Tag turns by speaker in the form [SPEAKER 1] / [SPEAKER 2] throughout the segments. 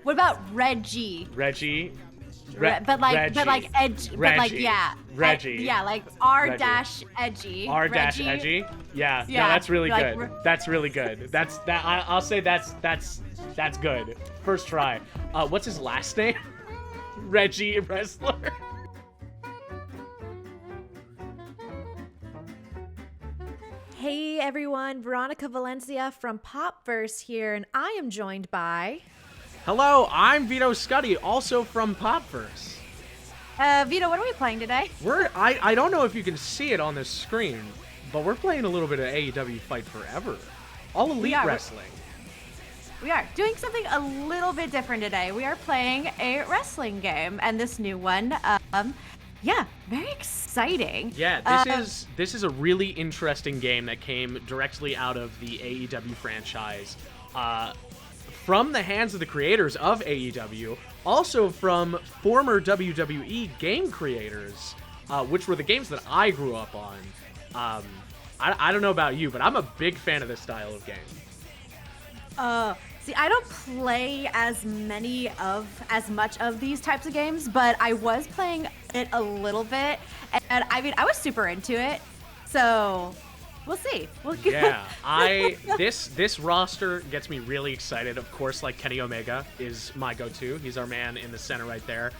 [SPEAKER 1] What about Reggie?
[SPEAKER 2] Reggie.
[SPEAKER 1] But like edge. But like yeah.
[SPEAKER 2] Reggie.
[SPEAKER 1] Yeah, like R
[SPEAKER 2] Reggie.
[SPEAKER 1] dash edgy.
[SPEAKER 2] R dash
[SPEAKER 1] Reggie.
[SPEAKER 2] edgy. Yeah. No,
[SPEAKER 1] Yeah,
[SPEAKER 2] that's really
[SPEAKER 1] like,
[SPEAKER 2] good. That's really good. I'll say that's good. First try. What's his last name? Reggie Wrestler.
[SPEAKER 3] Hey everyone, Veronica Valencia from Popverse here, and I am joined by...
[SPEAKER 2] Hello, I'm Vito Scutti, also from Popverse.
[SPEAKER 1] Vito, what are we playing today?
[SPEAKER 2] I don't know if you can see it on the screen, but we're playing a little bit of AEW Fight Forever. All Elite Wrestling.
[SPEAKER 1] We are doing something a little bit different today. We are playing a wrestling game, and this new one, yeah, very exciting.
[SPEAKER 2] Yeah, this is a really interesting game that came directly out of the AEW franchise, from the hands of the creators of AEW, also from former WWE game creators, which were the games that I grew up on. I don't know about you, but I'm a big fan of this style of game.
[SPEAKER 1] See, I don't play as much of these types of games, but I was playing it a little bit, and I mean, I was super into it. So, we'll see.
[SPEAKER 2] Yeah, this roster gets me really excited. Of course, like Kenny Omega is my go-to. He's our man in the center right there,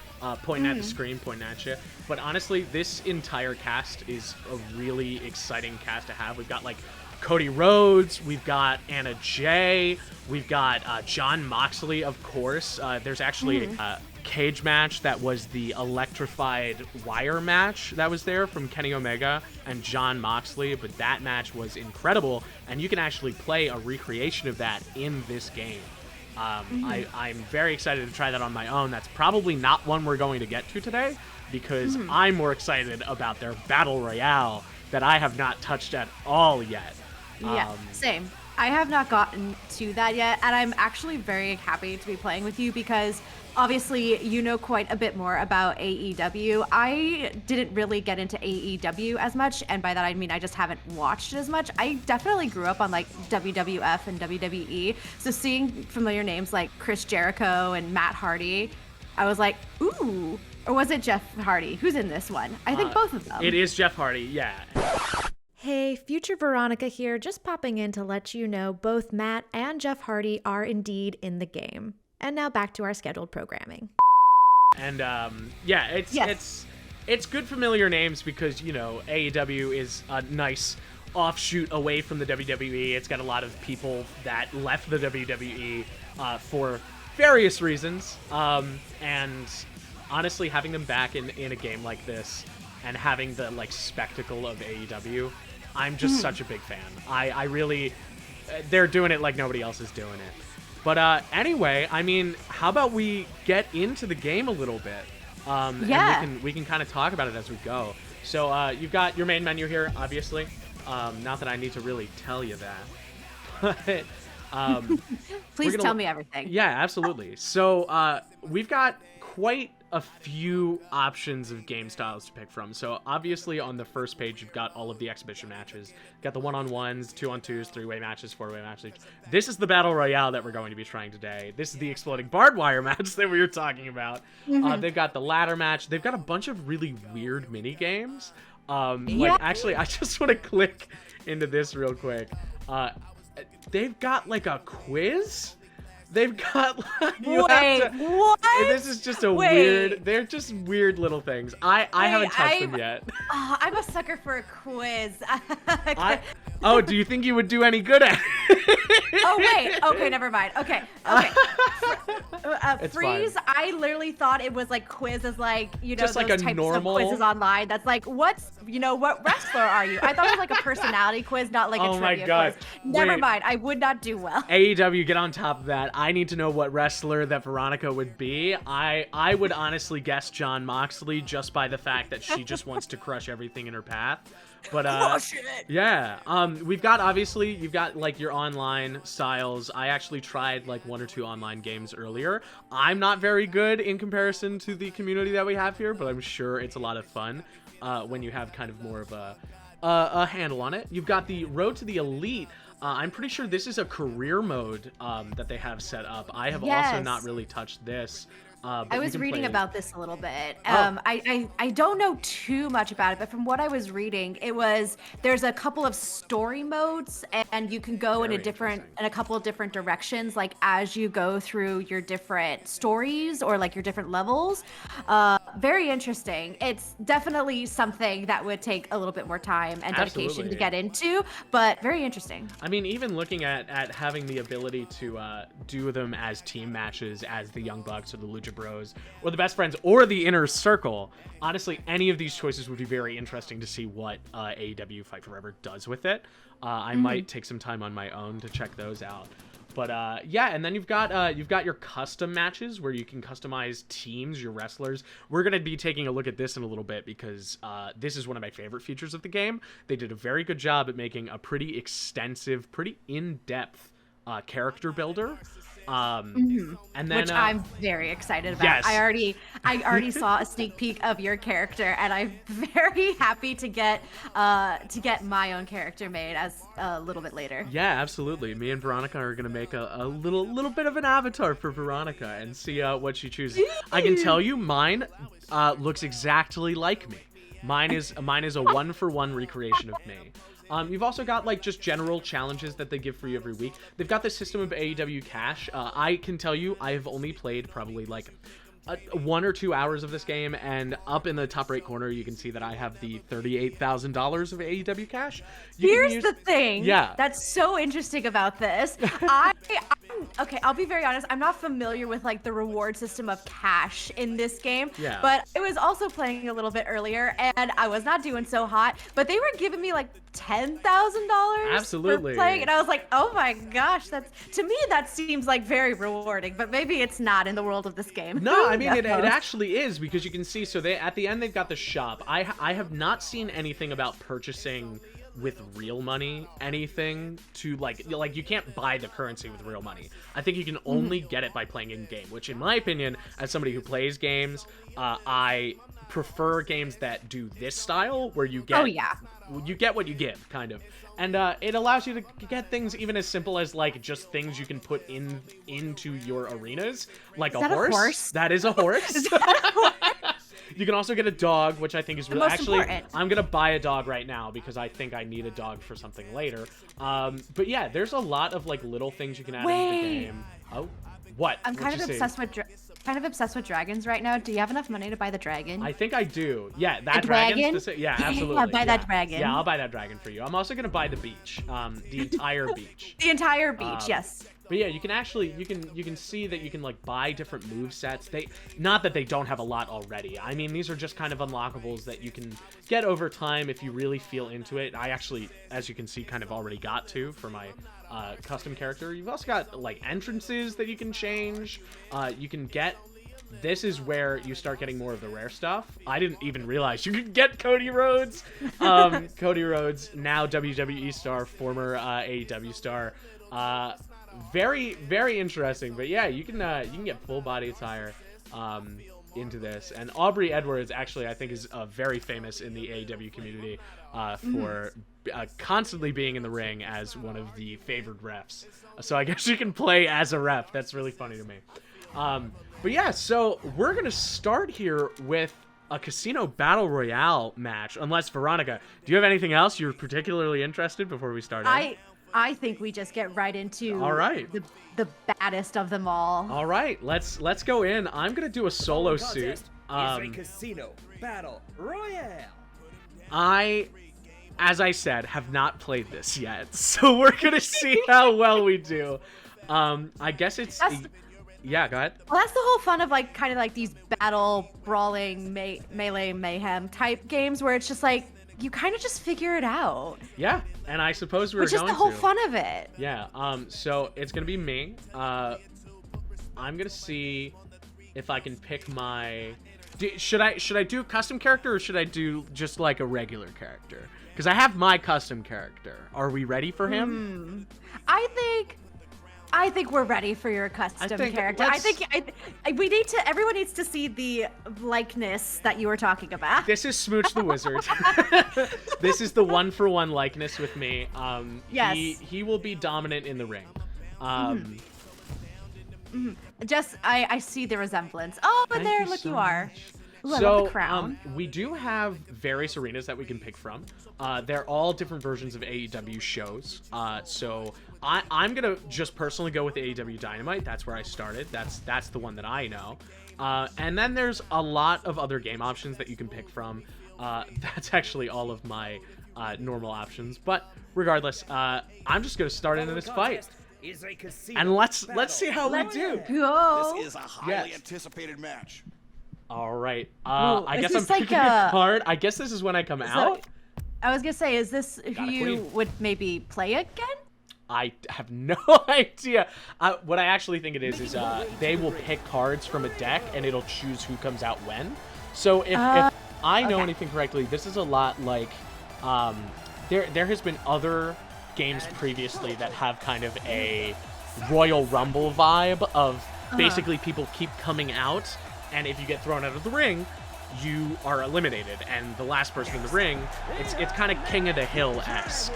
[SPEAKER 2] pointing at the screen, pointing at you. But honestly, this entire cast is a really exciting cast to have. We've got like Cody Rhodes, we've got Anna Jay, we've got Jon Moxley, of course. There's actually a cage match that was the electrified wire match that was there from Kenny Omega and Jon Moxley, but that match was incredible, and you can actually play a recreation of that in this game. I'm very excited to try that on my own. That's probably not one we're going to get to today, because I'm more excited about their Battle Royale that I have not touched at all yet.
[SPEAKER 1] Yeah, same. I have not gotten to that yet, and I'm actually very happy to be playing with you because obviously you know quite a bit more about AEW. I didn't really get into AEW as much, and by that I mean I just haven't watched it as much. I definitely grew up on like WWF and WWE, so seeing familiar names like Chris Jericho and Matt Hardy, I was like, ooh. Or was it Jeff Hardy? Who's in this one? I think both of them.
[SPEAKER 2] It is Jeff Hardy, yeah.
[SPEAKER 3] Hey, future Veronica here, just popping in to let you know both Matt and Jeff Hardy are indeed in the game. And now back to our scheduled programming.
[SPEAKER 2] And yeah, it's good familiar names because, you know, AEW is a nice offshoot away from the WWE. It's got a lot of people that left the WWE for various reasons. And honestly, having them back in a game like this and having the like spectacle of AEW, I'm just such a big fan. I really, they're doing it like nobody else is doing it. But anyway, I mean, how about we get into the game a little bit? And we can kind of talk about it as we go. So you've got your main menu here, obviously. Not that I need to really tell you that. But
[SPEAKER 1] Please tell me everything.
[SPEAKER 2] Yeah, absolutely. So we've got quite a few options of game styles to pick from. So obviously on the first page, you've got all of the exhibition matches. You've got the 1-on-1s, 2-on-2s, 3-way matches, 4-way matches. This is the Battle Royale that we're going to be trying today. This is the exploding barbed wire match that we were talking about. They've got the ladder match. They've got a bunch of really weird mini games. Actually, I just want to click into this real quick. They've got like a quiz. They've got like,
[SPEAKER 1] what?
[SPEAKER 2] This is just a weird. They're just weird little things. I haven't touched them yet.
[SPEAKER 1] I'm a sucker for a quiz.
[SPEAKER 2] Do you think you would do any good at it?
[SPEAKER 1] Oh wait. Okay, never mind. Okay. Freeze.
[SPEAKER 2] Fine.
[SPEAKER 1] I literally thought it was like quiz as like, you know,
[SPEAKER 2] just
[SPEAKER 1] those
[SPEAKER 2] like a
[SPEAKER 1] types
[SPEAKER 2] normal
[SPEAKER 1] of quizzes online. That's like, what wrestler are you? I thought it was like a personality quiz, not like a trivia quiz. Never mind. I would not do well.
[SPEAKER 2] AEW, get on top of that. I need to know what wrestler that Veronica would be. I would honestly guess Jon Moxley just by the fact that she just wants to crush everything in her path. But
[SPEAKER 1] crush it.
[SPEAKER 2] Yeah. You've got like your online styles. I actually tried like 1 or 2 online games earlier. I'm not very good in comparison to the community that we have here, but I'm sure it's a lot of fun when you have kind of more of a handle on it. You've got the Road to the Elite. I'm pretty sure this is a career mode that they have set up. I have also not really touched this. But
[SPEAKER 1] I was reading about this a little bit.
[SPEAKER 2] Oh.
[SPEAKER 1] I don't know too much about it, but from what I was reading, there's a couple of story modes, and you can go in a couple of different directions, like as you go through your different stories or like your different levels. Very interesting. It's definitely something that would take a little bit more time and dedication to get into, but very interesting.
[SPEAKER 2] I mean, even looking at having the ability to do them as team matches, as the Young Bucks or the Lucha Bros or the Best Friends or the Inner Circle, honestly, any of these choices would be very interesting to see what AEW Fight Forever does with it. I might take some time on my own to check those out. But yeah, and then you've got your custom matches where you can customize teams, your wrestlers. We're going to be taking a look at this in a little bit because this is one of my favorite features of the game. They did a very good job at making a pretty extensive, pretty in-depth character builder. And then,
[SPEAKER 1] which I'm very excited about.
[SPEAKER 2] Yes.
[SPEAKER 1] I already saw a sneak peek of your character, and I'm very happy to get my own character made as a little bit later.
[SPEAKER 2] Yeah, absolutely. Me and Veronica are gonna make a little bit of an avatar for Veronica and see what she chooses. I can tell you, mine looks exactly like me. Mine is a 1-for-1 recreation of me. You've also got like just general challenges that they give for you every week. They've got the system of AEW Cash. I can tell you, I have only played probably like 1 or 2 hours of this game, and up in the top right corner, you can see that I have the $38,000 of AEW Cash.
[SPEAKER 1] Here's the thing. Yeah. That's so interesting about this. Okay, I'll be very honest. I'm not familiar with like the reward system of cash in this game.
[SPEAKER 2] Yeah.
[SPEAKER 1] But I was also playing a little bit earlier, and I was not doing so hot. But they were giving me like $10,000.
[SPEAKER 2] Absolutely.
[SPEAKER 1] For playing, and I was like, oh my gosh, to me that seems like very rewarding. But maybe it's not in the world of this game.
[SPEAKER 2] No, I mean it actually is, because you can see. So at the end they've got the shop. I have not seen anything about purchasing with real money anything to like you can't buy the currency with real money. I think you can only get it by playing in game, which in my opinion, as somebody who plays games, I prefer games that do this style where you get you get what you give, kind of. And it allows you to get things even as simple as like just things you can put into your arenas, like a horse. That is a horse.
[SPEAKER 1] Is that a horse?
[SPEAKER 2] You can also get a dog, which I think is really
[SPEAKER 1] important.
[SPEAKER 2] I'm gonna buy a dog right now because I think I need a dog for something later. But yeah, there's a lot of like little things you can add into the game. Oh, what?
[SPEAKER 1] I'm kind of obsessed with dragons right now. Do you have enough money to buy the dragon?
[SPEAKER 2] I think I do. Yeah, that
[SPEAKER 1] dragon.
[SPEAKER 2] Yeah, absolutely.
[SPEAKER 1] Yeah, buy that dragon.
[SPEAKER 2] Yeah, I'll buy that dragon for you. I'm also gonna buy the beach, the entire beach.
[SPEAKER 1] The entire beach, yes.
[SPEAKER 2] But yeah, you can actually you can see that you can like buy different move sets. Not that they don't have a lot already. I mean, these are just kind of unlockables that you can get over time if you really feel into it. I actually, as you can see, kind of already got to for my custom character. You've also got like entrances that you can change. You can get. This is where you start getting more of the rare stuff. I didn't even realize you could get Cody Rhodes. Cody Rhodes, now WWE star, former AEW star. Very, very interesting. But yeah, you can get full body attire into this. And Aubrey Edwards actually, I think, is very famous in the AEW community for constantly being in the ring as one of the favored refs. So I guess you can play as a ref. That's really funny to me. But yeah, so we're gonna start here with a casino battle royale match. Unless, Veronica, do you have anything else you're particularly interested before we start?
[SPEAKER 1] I think we just get right into the baddest of them all.
[SPEAKER 2] All right, let's go in. I'm gonna do a solo suit.
[SPEAKER 4] Is a casino battle royale.
[SPEAKER 2] As I said, have not played this yet, so we're gonna see how well we do. I guess it's. Yeah, go ahead.
[SPEAKER 1] Well, that's the whole fun of like kind of like these battle brawling melee mayhem type games where it's just like you kind of just figure it out.
[SPEAKER 2] Yeah, and I suppose we're going to.
[SPEAKER 1] Which is the whole fun of it.
[SPEAKER 2] Yeah. So it's gonna be me. I'm gonna see if I can pick my. Should I do a custom character or should I do just like a regular character? Because I have my custom character. Are we ready for him?
[SPEAKER 1] I think I think we're ready for your custom character. Everyone needs to see the likeness that you were talking about.
[SPEAKER 2] This is Smooch the Wizard. This is the 1-for-1 likeness with me.
[SPEAKER 1] Yes.
[SPEAKER 2] He will be dominant in the ring.
[SPEAKER 1] I see the resemblance. Oh, but there, look, you are. Ooh, I love the crown.
[SPEAKER 2] We do have various arenas that we can pick from. They're all different versions of AEW shows. So I'm gonna just personally go with AEW Dynamite. That's where I started. That's the one that I know. And then there's a lot of other game options that you can pick from. That's actually all of my normal options. But regardless, I'm just gonna start into this fight. And let's see how we do.
[SPEAKER 1] Go.
[SPEAKER 5] This is a highly anticipated match.
[SPEAKER 2] All right.
[SPEAKER 1] Ooh,
[SPEAKER 2] I guess I'm picking a card. I guess this is when I come out.
[SPEAKER 1] I was gonna say, is this who you would maybe play again?
[SPEAKER 2] I have no idea. What I actually think it is they will pick cards from a deck and it'll choose who comes out when. So if I know anything correctly, this is a lot like there has been other games previously that have kind of a Royal Rumble vibe of basically people keep coming out, and if you get thrown out of the ring, you are eliminated, and the last person in the ring, it's kind of King of the Hill-esque.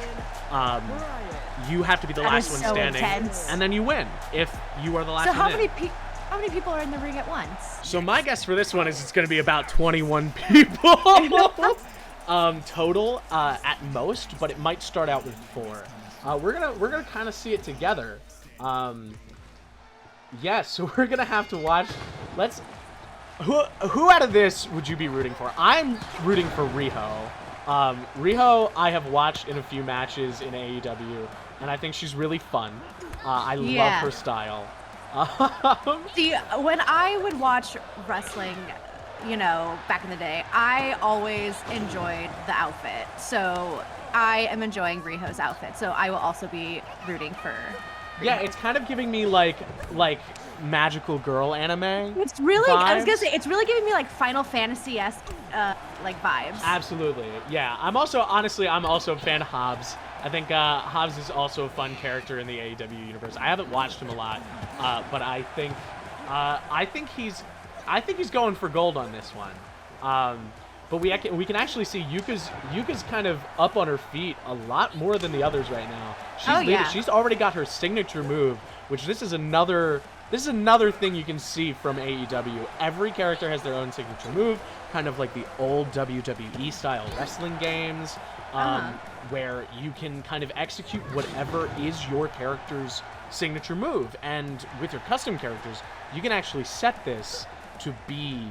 [SPEAKER 2] You have to be the last one standing, and then you win if you are the last one.
[SPEAKER 1] So how many people are in the ring at once?
[SPEAKER 2] So my guess for this one is it's going to be about 21 people total at most, but it might start out with 4. We're gonna kind of see it together. Yeah, so we're gonna have to watch. Who out of this would you be rooting for? I'm rooting for Riho. Riho, I have watched in a few matches in AEW, and I think she's really fun. I love her style.
[SPEAKER 1] See, when I would watch wrestling, back in the day, I always enjoyed the outfit. So I am enjoying Riho's outfit. So I will also be rooting for Riho.
[SPEAKER 2] Yeah, it's kind of giving me like magical girl anime.
[SPEAKER 1] It's really,
[SPEAKER 2] vibes.
[SPEAKER 1] I was gonna say, it's really giving me like Final Fantasy-esque vibes.
[SPEAKER 2] Absolutely, yeah. I'm also a fan of Hobbs. I think Hobbs is also a fun character in the AEW universe. I haven't watched him a lot, but I think he's going for gold on this one. But we can actually see Yuka's kind of up on her feet a lot more than the others right now. She's already got her signature move, which this is another thing you can see from AEW. Every character has their own signature move, kind of like the old WWE style wrestling games, where you can kind of execute whatever is your character's signature move. And with your custom characters, you can actually set this to be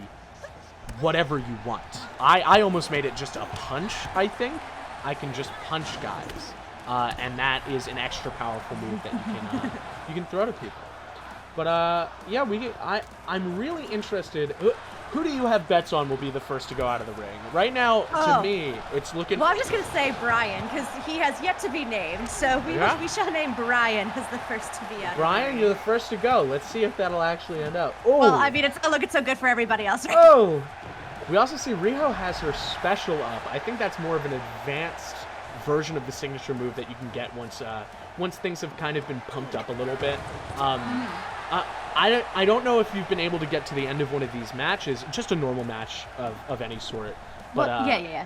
[SPEAKER 2] whatever you want. I almost made it just a punch, I think. I can just punch guys. And that is an extra powerful move that you can throw to people. But yeah, I'm really interested. Who do you have bets on will be the first to go out of the ring? Right now, to me, it's looking...
[SPEAKER 1] Well, I'm just going to say Brian, because he has yet to be named. So we shall name Brian as the first to be out.
[SPEAKER 2] Brian, you're the first to go. Let's see if that'll actually end up. Oh.
[SPEAKER 1] Well, I mean, it's looking so good for everybody else. Right?
[SPEAKER 2] Oh! We also see Riho has her special up. I think that's more of an advanced version of the signature move that you can get once things have kind of been pumped up a little bit. I don't know if you've been able to get to the end of one of these matches, just a normal match of any sort. But
[SPEAKER 1] yeah.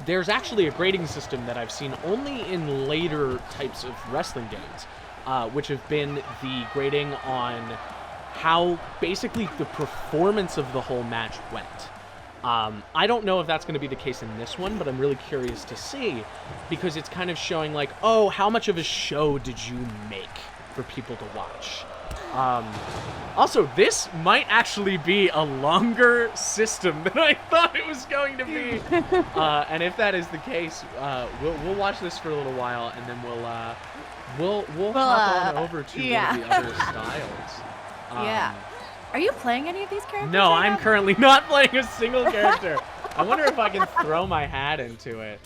[SPEAKER 2] There's actually a grading system that I've seen only in later types of wrestling games, which have been the grading on how basically the performance of the whole match went. I don't know if that's going to be the case in this one, but I'm really curious to see, because it's kind of showing like, oh, how much of a show did you make for people to watch? Also, this might actually be a longer system than I thought it was going to be. And if that is the case, we'll watch this for a little while, and then we'll hop on over to one of the other styles.
[SPEAKER 1] Yeah. Are you playing any of these characters?
[SPEAKER 2] No, I'm currently not playing a single character. I wonder if I can throw my hat into it.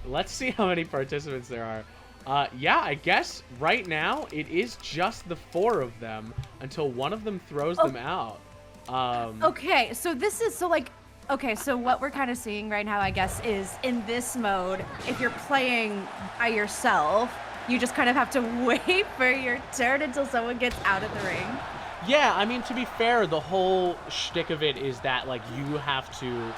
[SPEAKER 2] Let's see how many participants there are. Yeah, I guess right now it is just the 4 of them until one of them throws them out.
[SPEAKER 1] Okay, so so what we're kind of seeing right now, I guess, is in this mode, if you're playing by yourself, you just kind of have to wait for your turn until someone gets out of the ring.
[SPEAKER 2] Yeah, I mean, to be fair, the whole shtick of it is that, like, you have to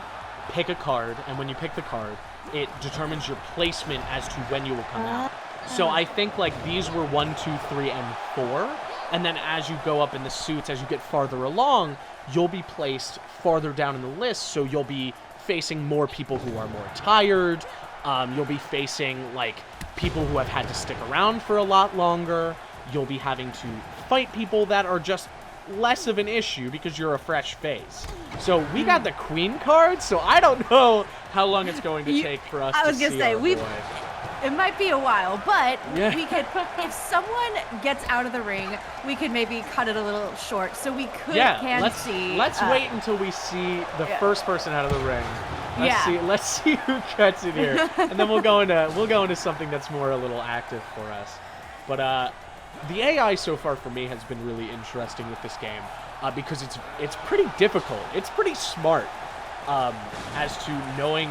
[SPEAKER 2] pick a card, and when you pick the card, it determines your placement as to when you will come out. So I think, like, these were 1, 2, 3, and 4, and then as you go up in the suits, as you get farther along, you'll be placed farther down in the list, so you'll be facing more people who are more tired. You'll be facing, like, people who have had to stick around for a lot longer. You'll be having to fight people that are just less of an issue because you're a fresh face. So we got the queen card, so I don't know how long it's going to take for us to see our boy.
[SPEAKER 1] It might be a while, but
[SPEAKER 2] Yeah.
[SPEAKER 1] we could, if someone gets out of the ring, we could maybe cut it a little short, so we could see.
[SPEAKER 2] Let's wait until we see the first person out of the ring. Let's see who cuts it here, and then we'll go into something that's more a little active for us. But the AI so far for me has been really interesting with this game because it's pretty difficult. It's pretty smart as to knowing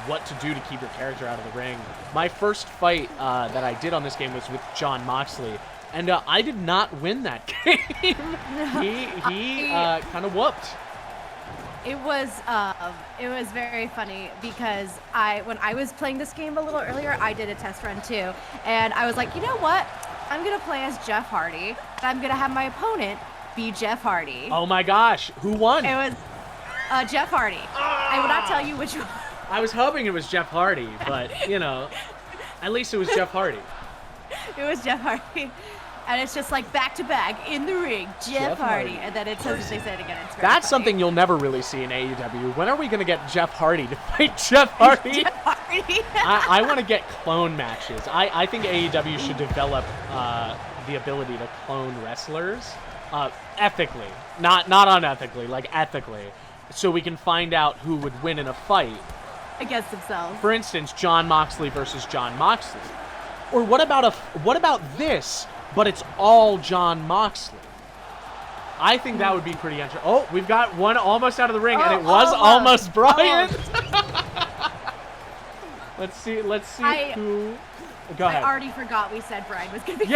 [SPEAKER 2] what to do to keep your character out of the ring. My first fight that I did on this game was with Jon Moxley, and I did not win that game. he kind of whooped.
[SPEAKER 1] It was very funny because when I was playing this game a little earlier, I did a test run too, and I was like, you know what? I'm gonna play as Jeff Hardy, and I'm gonna have my opponent be Jeff Hardy.
[SPEAKER 2] Oh my gosh, who won?
[SPEAKER 1] It was Jeff Hardy. I will not tell you which one.
[SPEAKER 2] I was hoping it was Jeff Hardy, but, you know, at least it was Jeff Hardy.
[SPEAKER 1] It was Jeff Hardy. And it's just like back to back in the ring, Jeff Hardy. And then it's as they say it again. It's very
[SPEAKER 2] That's
[SPEAKER 1] funny.
[SPEAKER 2] something you'll never really see in AEW. When are we going to get Jeff Hardy to fight Jeff Hardy?
[SPEAKER 1] Jeff Hardy.
[SPEAKER 2] I want to get clone matches. I think AEW should develop the ability to clone wrestlers ethically. Not unethically, like ethically. So we can find out who would win in a fight.
[SPEAKER 1] Against himself.
[SPEAKER 2] For instance, Jon Moxley versus Jon Moxley. Or what about this, but it's all Jon Moxley? I think that would be pretty interesting. Oh, we've got one almost out of the ring, and it was almost Brian. Let's see who. Go ahead.
[SPEAKER 1] I already forgot we said Brian was going to be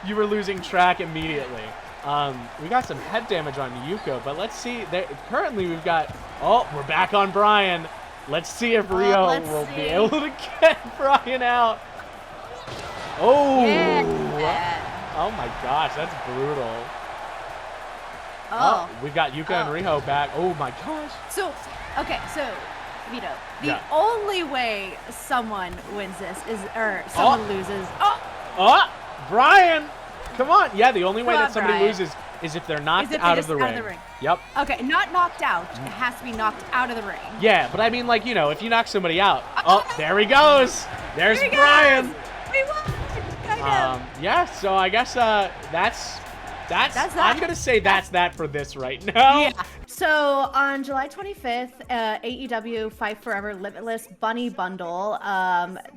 [SPEAKER 2] You were losing track immediately. We got some head damage on Yuko, but let's see. Currently, we've got. Oh, we're back on Brian. Let's see if Rio will be able to get Brian out. Oh.
[SPEAKER 1] Yeah.
[SPEAKER 2] Oh my gosh, that's brutal.
[SPEAKER 1] Oh.
[SPEAKER 2] We've got Yuka and Riho back. Oh my gosh.
[SPEAKER 1] So, Vito, the only way someone wins this is, or someone loses. Oh.
[SPEAKER 2] Brian. Come on. Yeah, the only way
[SPEAKER 1] Come
[SPEAKER 2] that
[SPEAKER 1] on,
[SPEAKER 2] somebody
[SPEAKER 1] Brian.
[SPEAKER 2] loses is if they're knocked
[SPEAKER 1] Is if
[SPEAKER 2] out
[SPEAKER 1] they
[SPEAKER 2] of the
[SPEAKER 1] just
[SPEAKER 2] ring.
[SPEAKER 1] out of the ring.
[SPEAKER 2] Yep.
[SPEAKER 1] Okay, not knocked out. It has to be knocked out of the ring.
[SPEAKER 2] Yeah, but I mean, like, you know, if you knock somebody out. Oh, there he goes. There's
[SPEAKER 1] There he
[SPEAKER 2] Brian.
[SPEAKER 1] goes. We won. Kind of.
[SPEAKER 2] Yeah, so I guess that's
[SPEAKER 1] that.
[SPEAKER 2] I'm going to say that's that for this right now.
[SPEAKER 1] Yeah. So on July 25th, AEW Fight Forever Limitless Bunny Bundle.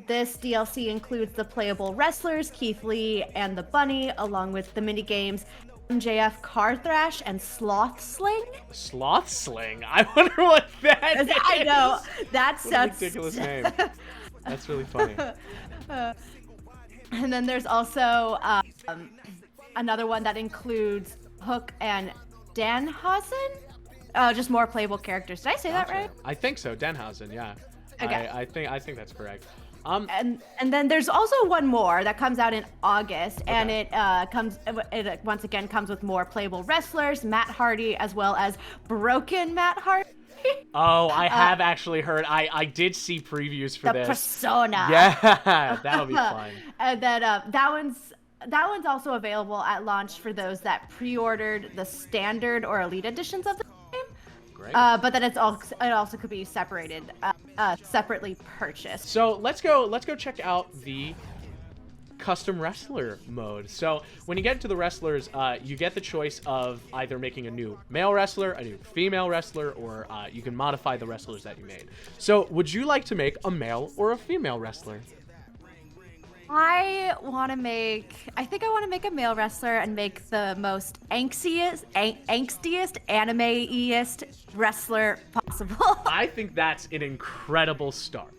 [SPEAKER 1] This DLC includes the playable wrestlers, Keith Lee and the Bunny, along with the minigames MJF Car Thrash and Sloth Sling.
[SPEAKER 2] Sloth Sling? I wonder what that is.
[SPEAKER 1] I know. That
[SPEAKER 2] What a
[SPEAKER 1] sounds
[SPEAKER 2] ridiculous name. That's really funny.
[SPEAKER 1] And then there's also another one that includes Hook and Danhausen. Just more playable characters. Did I say that right?
[SPEAKER 2] I think so. Denhausen, yeah.
[SPEAKER 1] Okay.
[SPEAKER 2] I think that's correct.
[SPEAKER 1] And then there's also one more that comes out in August, and it once again comes with more playable wrestlers, Matt Hardy, as well as Broken Matt Hardy.
[SPEAKER 2] Oh, I have actually heard. I did see previews for
[SPEAKER 1] the
[SPEAKER 2] this.
[SPEAKER 1] Persona.
[SPEAKER 2] Yeah, that'll be fun.
[SPEAKER 1] And then that one's also available at launch for those that pre-ordered the standard or elite editions of the game.
[SPEAKER 2] Great.
[SPEAKER 1] But then it also could be separated, separately purchased.
[SPEAKER 2] So let's go check out the custom wrestler mode. So when you get into the wrestlers, you get the choice of either making a new male wrestler, a new female wrestler, or you can modify the wrestlers that you made. So would you like to make a male or a female wrestler?
[SPEAKER 1] I want to make a male wrestler and make the most angstiest, anime-iest wrestler possible.
[SPEAKER 2] I think that's an incredible start.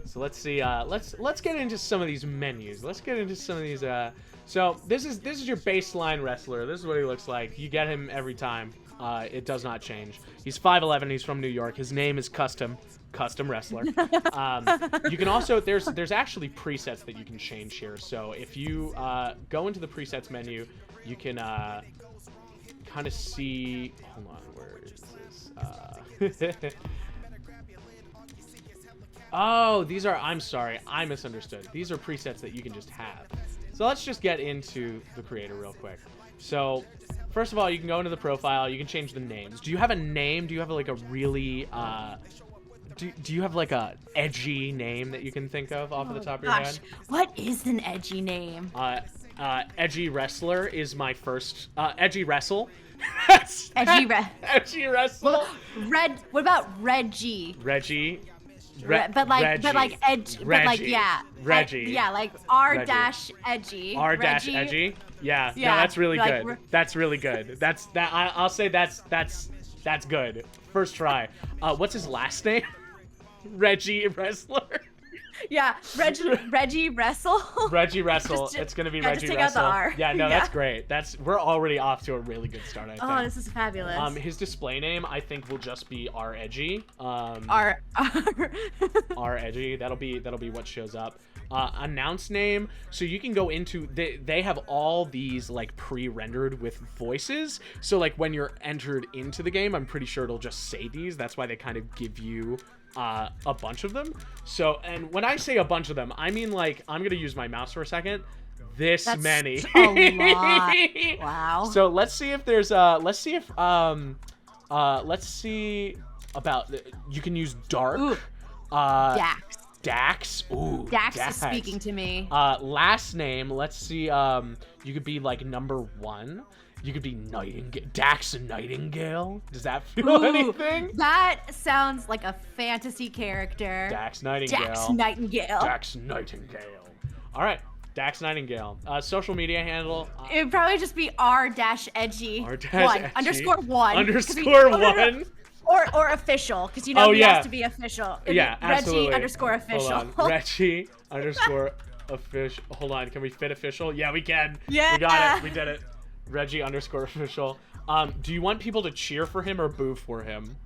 [SPEAKER 2] So let's see. Let's get into some of these menus. Let's get into some of these. So this is your baseline wrestler. This is what he looks like. You get him every time. It does not change. He's 5'11". He's from New York. His name is Custom Wrestler. You can also there's actually presets that you can change here. So if you go into the presets menu, you can kind of see. Hold on, where is this? Oh, these are. I'm sorry, I misunderstood. These are presets that you can just have. So let's just get into the creator real quick. So first of all, you can go into the profile. You can change the names. Do you have a name? Do you have like a really do you have like a edgy name that you can think of off of the top of your head?
[SPEAKER 1] What is an edgy name?
[SPEAKER 2] Edgy Wrestler is my first. Edgy Wrestle.
[SPEAKER 1] Edgy
[SPEAKER 2] Wrestle.
[SPEAKER 1] What about Reggie?
[SPEAKER 2] Reggie.
[SPEAKER 1] But like edge. But like yeah.
[SPEAKER 2] Reggie.
[SPEAKER 1] Yeah, like R dash edgy.
[SPEAKER 2] R dash edgy. Yeah. No, that's really good. That's really good. I'll say that's good. First try. What's his last name? Reggie Wrestler.
[SPEAKER 1] Yeah, Reggie Wrestle.
[SPEAKER 2] Reggie Wrestle. It's gonna be Reggie
[SPEAKER 1] just take
[SPEAKER 2] Wrestle.
[SPEAKER 1] Out the R.
[SPEAKER 2] Yeah, no, that's great. We're already off to a really good start. I think.
[SPEAKER 1] Oh, this is fabulous.
[SPEAKER 2] His display name I think will just be R Edgy.
[SPEAKER 1] R
[SPEAKER 2] Edgy. That'll be what shows up. Announce name. So you can go into they have all these like pre-rendered with voices. So like when you're entered into the game, I'm pretty sure it'll just say these. That's why they kind of give you a bunch of them. So, and when I say a bunch of them, I mean like I'm gonna use my mouse for a second. That's many.
[SPEAKER 1] A lot. Wow.
[SPEAKER 2] So let's see if there's let's see about you can use dark.
[SPEAKER 1] Ooh.
[SPEAKER 2] Dax. Ooh.
[SPEAKER 1] Dax is speaking to me.
[SPEAKER 2] Last name. Let's see. You could be like number 1. You could be Nightingale. Dax Nightingale. Does that feel anything?
[SPEAKER 1] That sounds like a fantasy character.
[SPEAKER 2] Dax Nightingale.
[SPEAKER 1] Dax Nightingale.
[SPEAKER 2] Dax Nightingale. All right. Dax Nightingale. Social media handle.
[SPEAKER 1] It would probably just be R-edgy.
[SPEAKER 2] R-edgy.
[SPEAKER 1] Underscore one.
[SPEAKER 2] Underscore one.
[SPEAKER 1] Or official, because you know he has to be official.
[SPEAKER 2] Yeah, absolutely.
[SPEAKER 1] Reggie underscore official.
[SPEAKER 2] Hold on. Reggie underscore official. Hold on. Can we fit official? Yeah, we can.
[SPEAKER 1] Yeah.
[SPEAKER 2] We got it. We did it. Reggie underscore official. Do you want people to cheer for him or boo for him?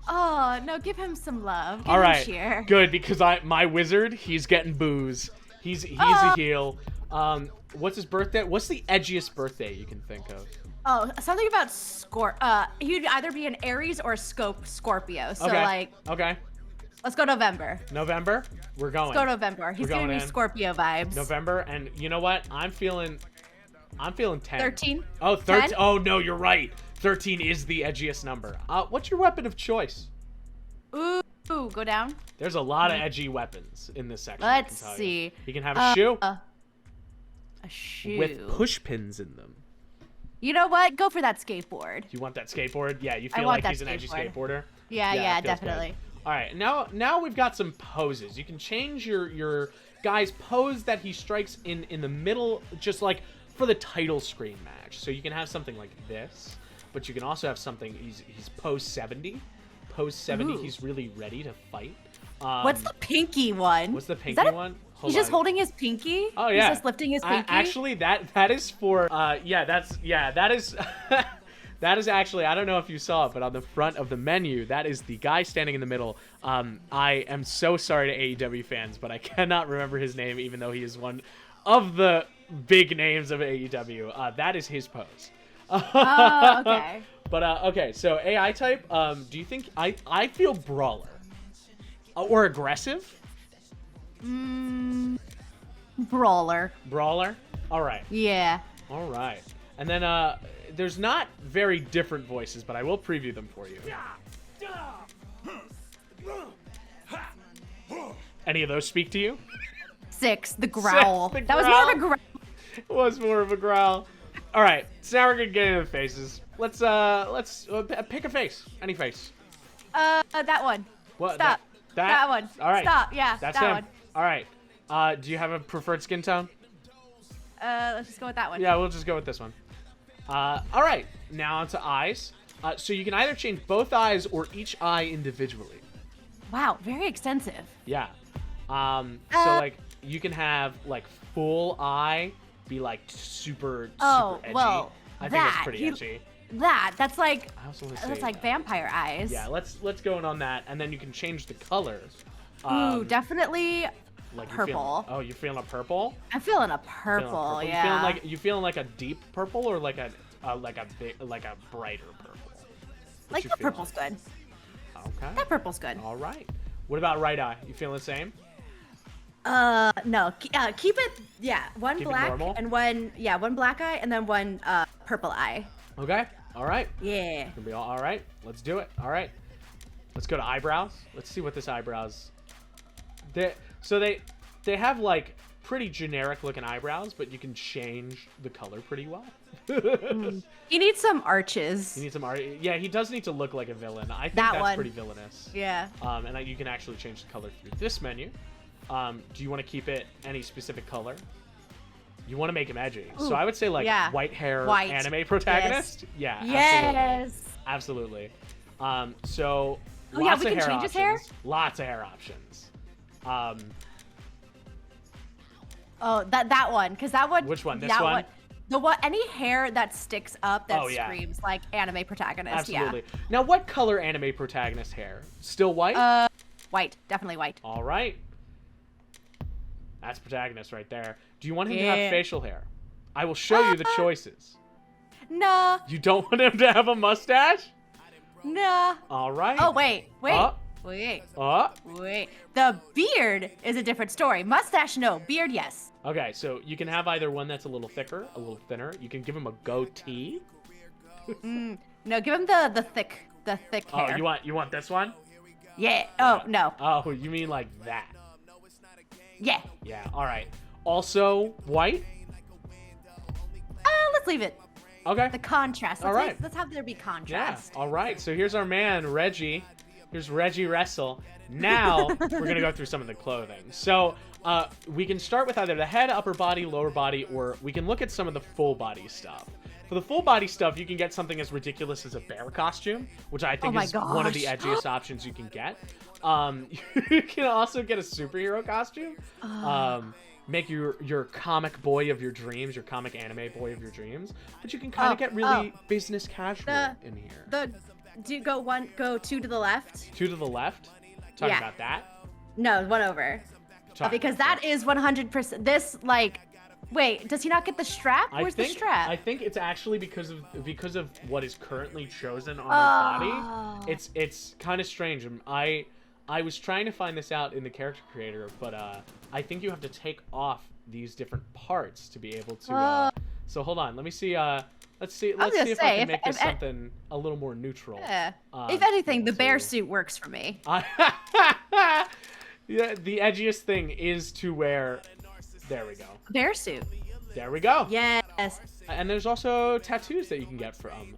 [SPEAKER 1] Oh, no, give him some love. Give
[SPEAKER 2] All right.
[SPEAKER 1] him cheer.
[SPEAKER 2] Good, because my wizard, he's getting boos. He's a heel. What's his birthday? What's the edgiest birthday you can think of?
[SPEAKER 1] Oh, something about he'd either be an Aries or a Scorpio. So
[SPEAKER 2] Okay.
[SPEAKER 1] Let's go November.
[SPEAKER 2] November? We're going.
[SPEAKER 1] Let's go November. He's giving me Scorpio vibes.
[SPEAKER 2] November, and you know what? I'm feeling 10.
[SPEAKER 1] 13?
[SPEAKER 2] Oh,
[SPEAKER 1] 13.
[SPEAKER 2] 10? Oh no, you're right. 13 is the edgiest number. What's your weapon of choice?
[SPEAKER 1] Ooh, go down.
[SPEAKER 2] There's a lot of edgy weapons in this section.
[SPEAKER 1] Let's see.
[SPEAKER 2] You can have a shoe.
[SPEAKER 1] A shoe.
[SPEAKER 2] With push pins in them.
[SPEAKER 1] You know what? Go for that skateboard.
[SPEAKER 2] You want that skateboard? Yeah, you feel like he's an edgy skateboarder?
[SPEAKER 1] Yeah, definitely.
[SPEAKER 2] Good. All right, now we've got some poses. You can change your guy's pose that he strikes in the middle, just like for the title screen match. So you can have something like this, but you can also have something, he's pose 70. Pose 70,
[SPEAKER 1] Ooh.
[SPEAKER 2] He's really ready to fight.
[SPEAKER 1] What's the pinky one?
[SPEAKER 2] What's the pinky one?
[SPEAKER 1] He's just holding his pinky?
[SPEAKER 2] Oh, yeah.
[SPEAKER 1] He's just lifting his pinky?
[SPEAKER 2] Actually, that is for, that is, that is actually, I don't know if you saw it, but on the front of the menu, that is the guy standing in the middle. I am so sorry to AEW fans, but I cannot remember his name, even though he is one of the big names of AEW. That is his pose.
[SPEAKER 1] Oh, okay.
[SPEAKER 2] But, okay, so AI type, do you think, I feel brawler. Or aggressive?
[SPEAKER 1] Brawler.
[SPEAKER 2] Brawler? All right.
[SPEAKER 1] Yeah.
[SPEAKER 2] All right. And then there's not very different voices, but I will preview them for you. Any of those speak to you?
[SPEAKER 1] 6, the growl.
[SPEAKER 2] 6, the
[SPEAKER 1] that was more of a growl.
[SPEAKER 2] It was more of a growl. All right. So now we're gonna get into the faces. Let's pick a face. Any face.
[SPEAKER 1] That one.
[SPEAKER 2] What?
[SPEAKER 1] Stop. That one.
[SPEAKER 2] All right.
[SPEAKER 1] Stop. Yeah.
[SPEAKER 2] That's
[SPEAKER 1] that
[SPEAKER 2] him.
[SPEAKER 1] one.
[SPEAKER 2] All right. Do you have a preferred skin tone?
[SPEAKER 1] Let's just go with that one.
[SPEAKER 2] Yeah, we'll just go with this one. All right. Now onto eyes. So you can either change both eyes or each eye individually.
[SPEAKER 1] Wow, very extensive.
[SPEAKER 2] Yeah. So like you can have like full eye be like super edgy.
[SPEAKER 1] Well,
[SPEAKER 2] I think that's pretty edgy.
[SPEAKER 1] That's like
[SPEAKER 2] I also want to
[SPEAKER 1] that's
[SPEAKER 2] say
[SPEAKER 1] like vampire eyes.
[SPEAKER 2] Yeah, let's go in on that, and then you can change the colors.
[SPEAKER 1] Ooh, definitely
[SPEAKER 2] like
[SPEAKER 1] purple.
[SPEAKER 2] You're feeling a purple?
[SPEAKER 1] I'm feeling a purple. Yeah.
[SPEAKER 2] You feeling like a deep purple or like a brighter purple?
[SPEAKER 1] Like the purple's good.
[SPEAKER 2] Okay.
[SPEAKER 1] That purple's good.
[SPEAKER 2] All right. What about right eye? You feeling the same?
[SPEAKER 1] No. Keep it. Yeah, one
[SPEAKER 2] Keep it
[SPEAKER 1] black
[SPEAKER 2] normal?
[SPEAKER 1] and one black eye and then one purple eye.
[SPEAKER 2] Okay. All right.
[SPEAKER 1] Yeah.
[SPEAKER 2] Gonna be all right. Let's do it. All right. Let's go to eyebrows. Let's see what this eyebrows. They have like pretty generic looking eyebrows, but you can change the color pretty well.
[SPEAKER 1] He needs some arches.
[SPEAKER 2] He needs some art. Yeah, he does need to look like a villain. I think
[SPEAKER 1] That
[SPEAKER 2] that's
[SPEAKER 1] one.
[SPEAKER 2] pretty villainous.
[SPEAKER 1] Yeah.
[SPEAKER 2] And you can actually change the color through this menu. Do you want to keep it any specific color? You want to make him edgy.
[SPEAKER 1] Ooh,
[SPEAKER 2] So I would say like
[SPEAKER 1] yeah.
[SPEAKER 2] white hair
[SPEAKER 1] White.
[SPEAKER 2] anime protagonist.
[SPEAKER 1] Yes.
[SPEAKER 2] Yeah.
[SPEAKER 1] Yes.
[SPEAKER 2] Absolutely. So
[SPEAKER 1] Oh, yeah,
[SPEAKER 2] lots
[SPEAKER 1] we
[SPEAKER 2] of
[SPEAKER 1] can
[SPEAKER 2] hair
[SPEAKER 1] change
[SPEAKER 2] options.
[SPEAKER 1] his hair?
[SPEAKER 2] Lots of hair options.
[SPEAKER 1] Oh, that one, because that one.
[SPEAKER 2] Which one? This
[SPEAKER 1] that
[SPEAKER 2] one?
[SPEAKER 1] The one. Any hair that sticks up that
[SPEAKER 2] Oh, yeah.
[SPEAKER 1] screams like anime protagonist.
[SPEAKER 2] Absolutely. Now, what color anime protagonist hair? Still white?
[SPEAKER 1] Yeah. White, definitely white.
[SPEAKER 2] All right. That's protagonist right there. Do you want him to have
[SPEAKER 1] Yeah.
[SPEAKER 2] facial hair? I will show you the choices.
[SPEAKER 1] Nah.
[SPEAKER 2] You don't want him to have a mustache?
[SPEAKER 1] Nah.
[SPEAKER 2] All right.
[SPEAKER 1] Oh wait.
[SPEAKER 2] Uh,
[SPEAKER 1] Wait.
[SPEAKER 2] uh.
[SPEAKER 1] The beard is a different story. Mustache, no. Beard, yes.
[SPEAKER 2] Okay, so you can have either one that's a little thicker, a little thinner. You can give him a goatee.
[SPEAKER 1] No, give him the thick hair.
[SPEAKER 2] Oh, you want this one?
[SPEAKER 1] Yeah. Oh no.
[SPEAKER 2] Oh, you mean like that?
[SPEAKER 1] Yeah.
[SPEAKER 2] Yeah. All right. Also white.
[SPEAKER 1] Let's leave it.
[SPEAKER 2] Okay.
[SPEAKER 1] The contrast.
[SPEAKER 2] All right.
[SPEAKER 1] Let's have there be
[SPEAKER 2] Yeah.
[SPEAKER 1] contrast.
[SPEAKER 2] All right. So here's our man Reggie. Here's Reggie Wrestle. Now we're gonna go through some of the clothing. So we can start with either the head, upper body, lower body, or we can look at some of the full body stuff. For the full body stuff, you can get something as ridiculous as a bear costume, which I think is one of the edgiest options you can get. You can also get a superhero costume. Make your comic boy of your dreams, your comic anime boy of your dreams. But you can kind of get really business casual in here.
[SPEAKER 1] Go two to the left.
[SPEAKER 2] Two to the left. Talking
[SPEAKER 1] Yeah.
[SPEAKER 2] about that.
[SPEAKER 1] No, one over. Because that is 100%. This like, wait, does he not get the strap? Where's the strap?
[SPEAKER 2] I think it's actually because of what is currently chosen on his body. It's kind of strange. I was trying to find this out in the character creator, but I think you have to take off these different parts to be able to. So hold on, let me see. Let's see if I can make this something a little more neutral.
[SPEAKER 1] Yeah. If anything, the bear suit works for me.
[SPEAKER 2] Yeah, the edgiest thing is to wear. There we go.
[SPEAKER 1] Bear suit.
[SPEAKER 2] There we go.
[SPEAKER 1] Yes.
[SPEAKER 2] And there's also tattoos that you can get from.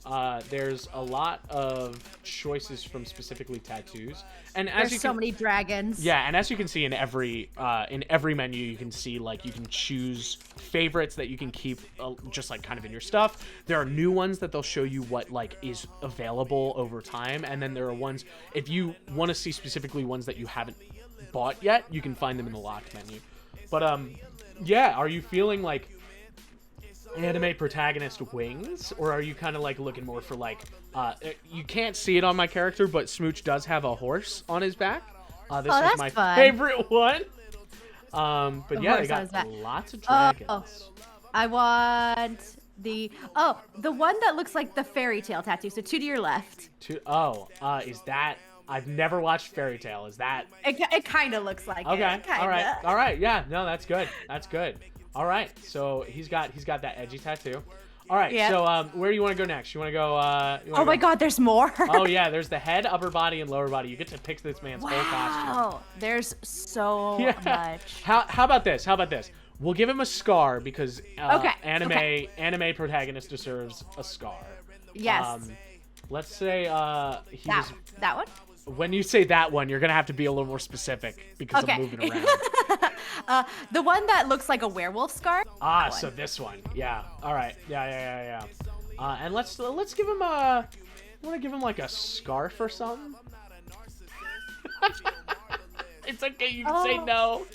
[SPEAKER 2] There's a lot of choices from specifically tattoos, and
[SPEAKER 1] There's so many dragons.
[SPEAKER 2] Yeah, and as you can see in every menu, you can see like you can choose favorites that you can keep just like kind of in your stuff. There are new ones that they'll show you what like is available over time, and then there are ones if you want to see specifically ones that you haven't bought yet, you can find them in the locked menu. But yeah, are you feeling like anime protagonist wings, or are you kind of like looking more for like you can't see it on my character, but Smooch does have a horse on his back. This is my favorite one. But yeah, they got lots of dragons.
[SPEAKER 1] I want the one that looks like the fairy tale tattoo. So two to your left.
[SPEAKER 2] Is that? I've never watched Fairy Tail. Is that?
[SPEAKER 1] It kind of looks like
[SPEAKER 2] okay.
[SPEAKER 1] it.
[SPEAKER 2] All right. Yeah. No, that's good. That's good. All right. So he's got that edgy tattoo. All right. Yeah. So where do you want to go next? You want to go?
[SPEAKER 1] Oh my God, there's more.
[SPEAKER 2] Oh yeah, there's the head, upper body, and lower body. You get to pick this man's whole costume.
[SPEAKER 1] Wow. There's so much.
[SPEAKER 2] How about this? We'll give him a scar because anime protagonist deserves a scar.
[SPEAKER 1] Yes.
[SPEAKER 2] Let's say
[SPEAKER 1] that one.
[SPEAKER 2] When you say that one, you're gonna have to be a little more specific because I'm moving around.
[SPEAKER 1] The one that looks like a werewolf scar.
[SPEAKER 2] So this one. Yeah. All right. Yeah. And let's give him a. You want to give him like a scarf or something? It's okay. You can say no.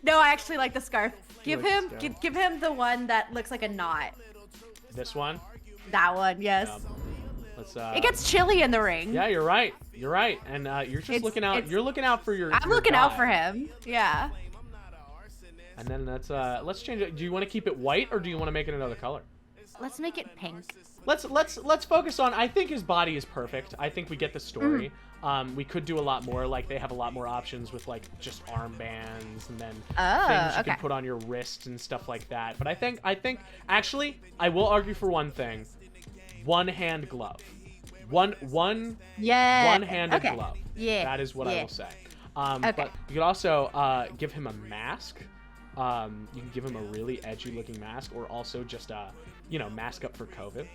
[SPEAKER 1] No, I actually like the scarf. Give
[SPEAKER 2] like
[SPEAKER 1] him,
[SPEAKER 2] the scarf?
[SPEAKER 1] give him the one that looks like a knot.
[SPEAKER 2] This one.
[SPEAKER 1] That one, yes.
[SPEAKER 2] Let's.
[SPEAKER 1] It gets chilly in the ring.
[SPEAKER 2] Yeah, you're right. You're right. And you're just looking out. You're looking out for your.
[SPEAKER 1] I'm looking out for him. Yeah.
[SPEAKER 2] And then let's change it. Do you want to keep it white or do you want to make it another color?
[SPEAKER 1] Let's make it pink.
[SPEAKER 2] Let's focus on. I think his body is perfect. I think we get the story. We could do a lot more. Like they have a lot more options with like just armbands and then things you can put on your wrists and stuff like that. But I think actually I will argue for one thing. One hand glove. One-handed glove.
[SPEAKER 1] Yeah.
[SPEAKER 2] That is what I will say. But you could also give him a mask. You can give him a really edgy looking mask, or also just mask up for COVID.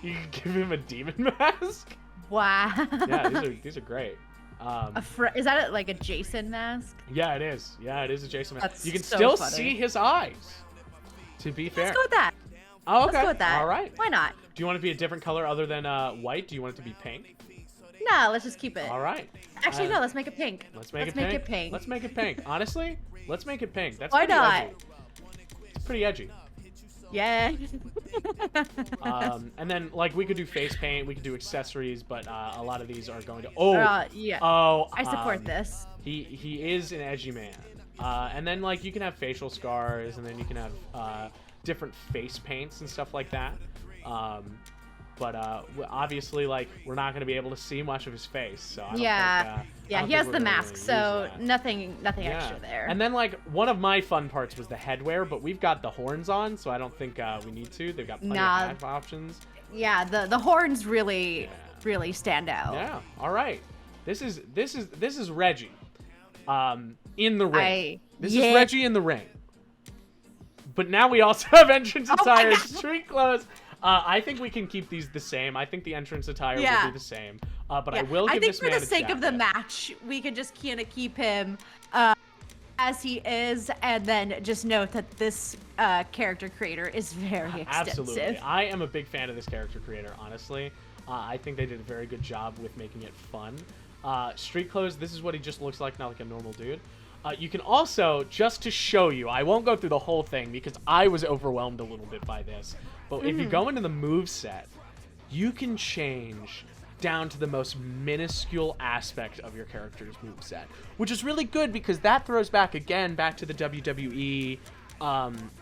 [SPEAKER 2] You can give him a demon mask.
[SPEAKER 1] Wow.
[SPEAKER 2] Yeah, these are great.
[SPEAKER 1] Is that like a Jason mask?
[SPEAKER 2] Yeah, it is. Yeah, it is a Jason mask.
[SPEAKER 1] That's
[SPEAKER 2] You can
[SPEAKER 1] so
[SPEAKER 2] still
[SPEAKER 1] funny.
[SPEAKER 2] see his eyes. To be fair.
[SPEAKER 1] Let's go with that.
[SPEAKER 2] Oh, okay.
[SPEAKER 1] Let's go with that.
[SPEAKER 2] All right.
[SPEAKER 1] Why not?
[SPEAKER 2] Do you want it to be a different color other than white? Do you want it to be pink?
[SPEAKER 1] No, let's just keep it.
[SPEAKER 2] All right.
[SPEAKER 1] Actually, no. Let's make it pink.
[SPEAKER 2] Let's make it pink. Let's make it pink. Honestly, let's make it pink. That's
[SPEAKER 1] Why
[SPEAKER 2] pretty
[SPEAKER 1] not?
[SPEAKER 2] edgy. It's pretty edgy.
[SPEAKER 1] Yeah.
[SPEAKER 2] And then like we could do face paint, we could do accessories, but a lot of these are going to.
[SPEAKER 1] Yeah.
[SPEAKER 2] Oh.
[SPEAKER 1] I support this.
[SPEAKER 2] He is an edgy man. And then like you can have facial scars, and then you can have different face paints and stuff like that. But obviously, like, we're not going to be able to see much of his face, so I don't think, I don't
[SPEAKER 1] he
[SPEAKER 2] think
[SPEAKER 1] has
[SPEAKER 2] we're
[SPEAKER 1] the
[SPEAKER 2] gonna
[SPEAKER 1] mask,
[SPEAKER 2] really
[SPEAKER 1] so
[SPEAKER 2] use that.
[SPEAKER 1] nothing extra there.
[SPEAKER 2] And then, like, one of my fun parts was the headwear, but we've got the horns on, so I don't think we need to. They've got plenty of hat options.
[SPEAKER 1] Yeah, the horns really stand out.
[SPEAKER 2] Yeah. All right. This is Reggie, in the ring. This is Reggie in the ring. But now we also have entrance attire, street clothes. I think we can keep these the same. I think the entrance attire will be the same. But I will give this man a
[SPEAKER 1] I think for the sake of the
[SPEAKER 2] jacket.
[SPEAKER 1] match, we can just kind of keep him as he is, and then just note that this character creator is very extensive.
[SPEAKER 2] Absolutely. I am a big fan of this character creator, honestly. I think they did a very good job with making it fun. Street clothes, this is what he just looks like, not like a normal dude. You can also, just to show you, I won't go through the whole thing because I was overwhelmed a little bit by this, but if you go into the moveset, you can change down to the most minuscule aspect of your character's moveset, which is really good because that throws back to the WWE,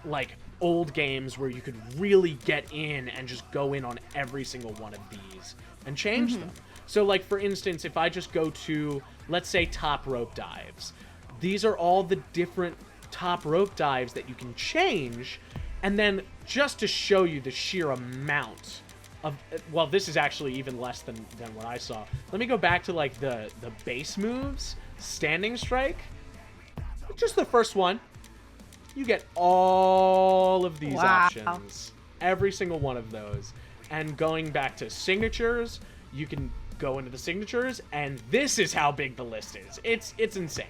[SPEAKER 2] like, old games where you could really get in and just go in on every single one of these and change them. So, like, for instance, if I just go to, let's say, top rope dives, these are all the different top rope dives that you can change. And then just to show you the sheer amount of, well, this is actually even less than what I saw. Let me go back to like the base moves. Standing strike. Just the first one. You get all of these options. Every single one of those. And going back to signatures, you can go into the signatures, and this is how big the list is. It's insane.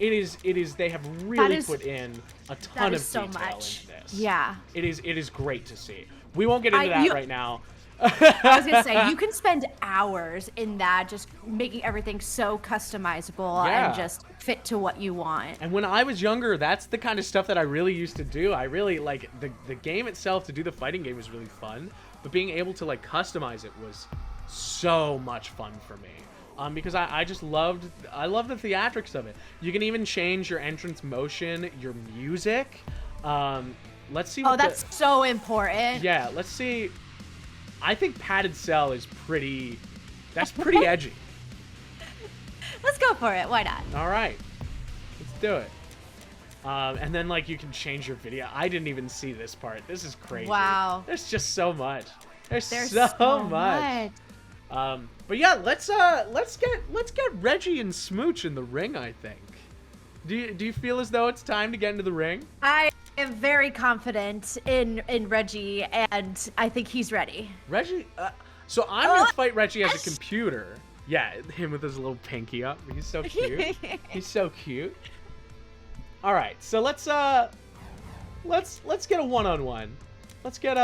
[SPEAKER 2] It is. They have really put in a ton of detail into this.
[SPEAKER 1] Yeah.
[SPEAKER 2] It is great to see. We won't get into that right now.
[SPEAKER 1] I was gonna say you can spend hours in that, just making everything so customizable and just fit to what you want.
[SPEAKER 2] And when I was younger, that's the kind of stuff that I really used to do. I really like the game itself. To do the fighting game was really fun, but being able to like customize it was so much fun for me. Because I just loved the theatrics of it. You can even change your entrance motion, your music. Let's see.
[SPEAKER 1] That's so important.
[SPEAKER 2] Yeah, let's see. I think padded cell is pretty. That's pretty edgy.
[SPEAKER 1] Let's go for it. Why not?
[SPEAKER 2] All right, let's do it. And then like you can change your video. I didn't even see this part. This is crazy.
[SPEAKER 1] Wow.
[SPEAKER 2] There's just so much. There's so much. But yeah, let's get Reggie and Smooch in the ring, I think. Do you feel as though it's time to get into the ring?
[SPEAKER 1] I am very confident in Reggie, and I think he's ready.
[SPEAKER 2] Reggie, so I'm gonna fight Reggie as a computer. Yeah, him with his little pinky up. He's so cute. He's so cute. All right, so let's get a one-on-one. Let's get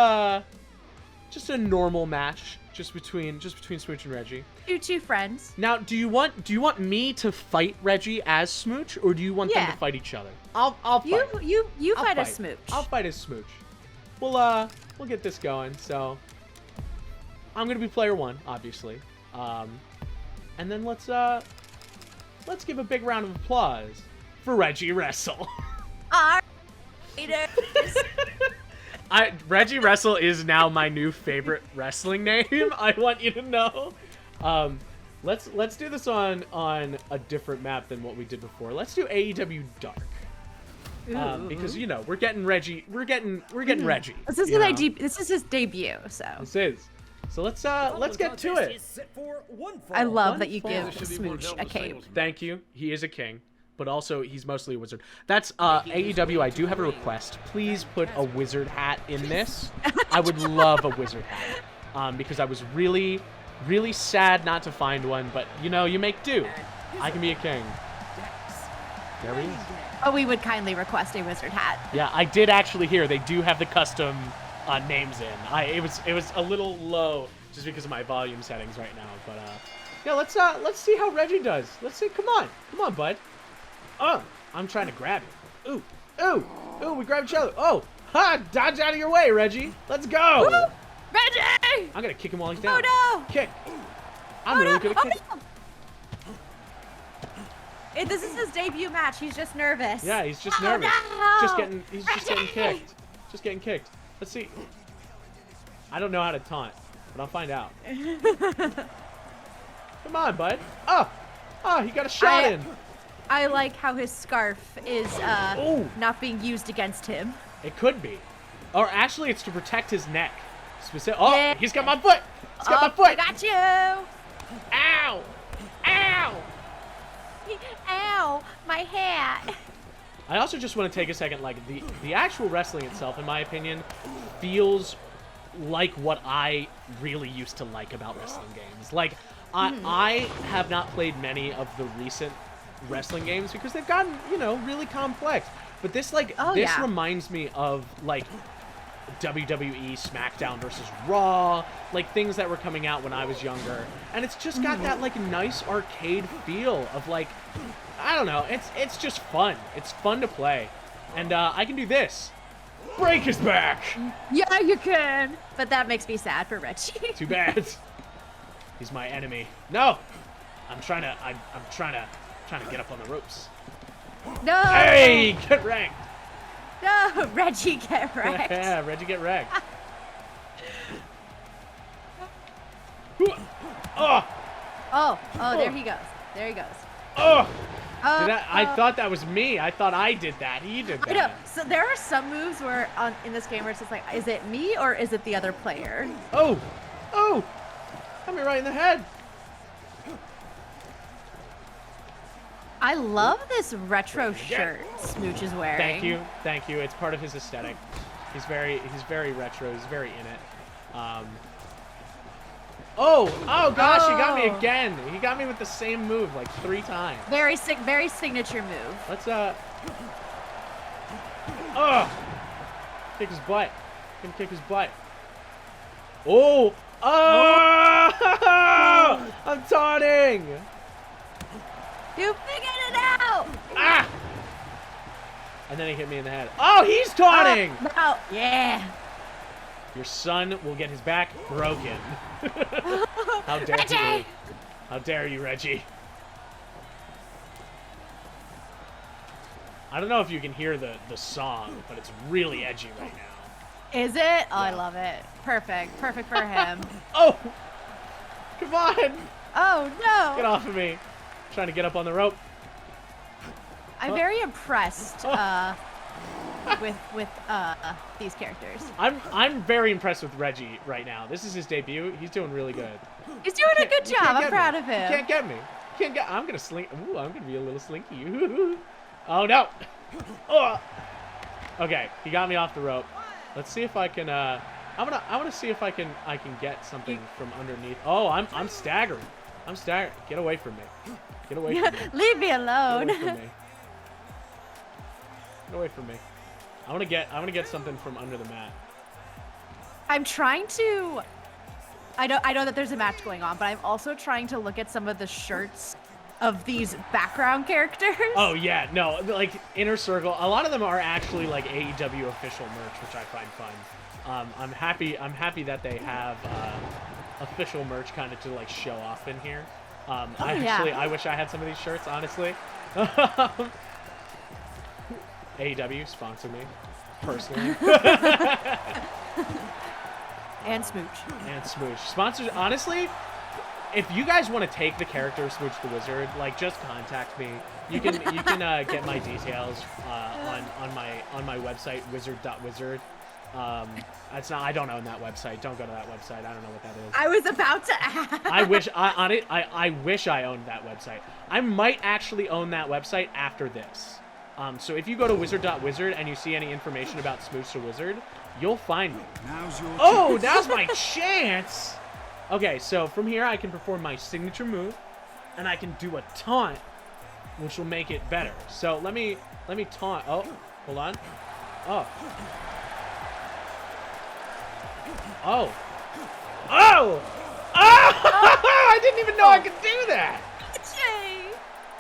[SPEAKER 2] just a normal match. Just between Smooch and Reggie.
[SPEAKER 1] Two friends.
[SPEAKER 2] Now, do you want me to fight Reggie as Smooch, or do you want them to fight each other? I'll fight.
[SPEAKER 1] You fight as Smooch.
[SPEAKER 2] I'll fight as Smooch. We'll get this going. So I'm gonna be player 1, obviously. And then let's give a big round of applause for Reggie Wrestle. Reggie Wrestle is now my new favorite wrestling name. I want you to know. Let's do this on a different map than what we did before. Let's do AEW Dark. Because we're getting Reggie. We're getting Reggie.
[SPEAKER 1] This is his debut. So
[SPEAKER 2] this is. So let's get to it.
[SPEAKER 1] I love that you give Smooch a cape.
[SPEAKER 2] Thank you. He is a king, but also he's mostly a wizard. That's AEW. I do have a request. Please put a wizard hat in this. I would love a wizard hat. Because I was really, really sad not to find one. But you make do. I can be a king. There he is.
[SPEAKER 1] Oh, we would kindly request a wizard hat.
[SPEAKER 2] Yeah, I did actually hear they do have the custom names in. It was a little low just because of my volume settings right now. But yeah, let's see how Reggie does. Let's see. Come on, bud. I'm trying to grab him. Ooh, we grab each other. Oh, dodge out of your way, Reggie. Let's go.
[SPEAKER 1] Woo! Reggie!
[SPEAKER 2] I'm gonna kick him while he's down.
[SPEAKER 1] Oh no!
[SPEAKER 2] Kick. I'm really good at kicking.
[SPEAKER 1] No. This is his debut match. He's just nervous.
[SPEAKER 2] Yeah, he's just nervous.
[SPEAKER 1] No!
[SPEAKER 2] He's just getting kicked. Just getting kicked. Let's see. I don't know how to taunt, but I'll find out. Come on, bud. Oh, he got a shot in.
[SPEAKER 1] I like how his scarf is not being used against him.
[SPEAKER 2] It could be. Or actually, it's to protect his neck.
[SPEAKER 1] Yeah.
[SPEAKER 2] He's got my foot. He's got my foot.
[SPEAKER 1] I got you.
[SPEAKER 2] Ow. Ow.
[SPEAKER 1] Ow, my hat.
[SPEAKER 2] I also just want to take a second, like, the actual wrestling itself, in my opinion, feels like what I really used to like about wrestling games. Like, I have not played many of the recent wrestling games because they've gotten, really complex. But this, reminds me of, like, WWE SmackDown versus Raw, like things that were coming out when I was younger, and it's just got that like nice arcade feel of like, I don't know, it's just fun. It's fun to play, and I can do this. Break his back.
[SPEAKER 1] Yeah, you can. But that makes me sad for Reggie.
[SPEAKER 2] Too bad. He's my enemy. No, I'm trying to get up on the ropes.
[SPEAKER 1] No.
[SPEAKER 2] Hey, get wrecked.
[SPEAKER 1] No, Reggie, get wrecked.
[SPEAKER 2] Yeah, Reggie, get wrecked.
[SPEAKER 1] Oh, there he goes. There he goes.
[SPEAKER 2] I thought that was me. I thought I did that. He did that.
[SPEAKER 1] I know. So there are some moves where in this game where it's just like, is it me or is it the other player?
[SPEAKER 2] Oh! Hit me right in the head.
[SPEAKER 1] I love this retro shirt Smooch is wearing.
[SPEAKER 2] Thank you. It's part of his aesthetic. He's very retro. He's very in it. Oh gosh, he got me again. He got me with the same move like 3 times.
[SPEAKER 1] Very signature move.
[SPEAKER 2] Let's kick his butt. Can kick his butt. Oh! I'm taunting.
[SPEAKER 1] You figured it out!
[SPEAKER 2] Ah! And then he hit me in the head. Oh, he's taunting!
[SPEAKER 1] No. Yeah.
[SPEAKER 2] Your son will get his back broken. How dare
[SPEAKER 1] Reggie!
[SPEAKER 2] you? How dare you, Reggie? I don't know if you can hear the song, but it's really edgy right now.
[SPEAKER 1] Is it? Oh, I love it. Perfect for him.
[SPEAKER 2] Oh! Come on!
[SPEAKER 1] Oh, no!
[SPEAKER 2] Get off of me. Trying to get up on the rope.
[SPEAKER 1] I'm very impressed with these characters.
[SPEAKER 2] I'm very impressed with Reggie right now. This is his debut. He's doing really good.
[SPEAKER 1] He's doing a good job. I'm proud of him.
[SPEAKER 2] You can't get me. I'm gonna slink. Ooh, I'm gonna be a little slinky. Oh no. Oh. Okay, he got me off the rope. Let's see if I can. I wanna see if I can get something from underneath. Oh, I'm staggering. I'm staggering. Get away from me. Get away from me.
[SPEAKER 1] Leave me alone.
[SPEAKER 2] Get away from me. Get away from me. I wanna get something from under the mat.
[SPEAKER 1] I'm trying to I know that there's a match going on, but I'm also trying to look at some of the shirts of these background characters.
[SPEAKER 2] Oh yeah, no, like Inner Circle. A lot of them are actually like AEW official merch, which I find fun. I'm happy that they have official merch kind of to like show off in here. I wish I had some of these shirts, honestly. AEW sponsor me personally.
[SPEAKER 1] And Smooch.
[SPEAKER 2] And Smooch sponsors. Honestly, if you guys want to take the character of Smooch the Wizard, like just contact me. You can get my details on my website wizard.wizard. That's not. I don't own that website. Don't go to that website. I don't know what that is.
[SPEAKER 1] I was about to ask.
[SPEAKER 2] I wish I owned that website. I might actually own that website after this. So if you go to wizard.wizard and you see any information about Smooch the Wizard, you'll find me. Now's my chance. Okay, so from here I can perform my signature move, and I can do a taunt, which will make it better. So let me taunt. Oh, hold on. Oh. Oh! Oh! Oh! I didn't even know I could do that!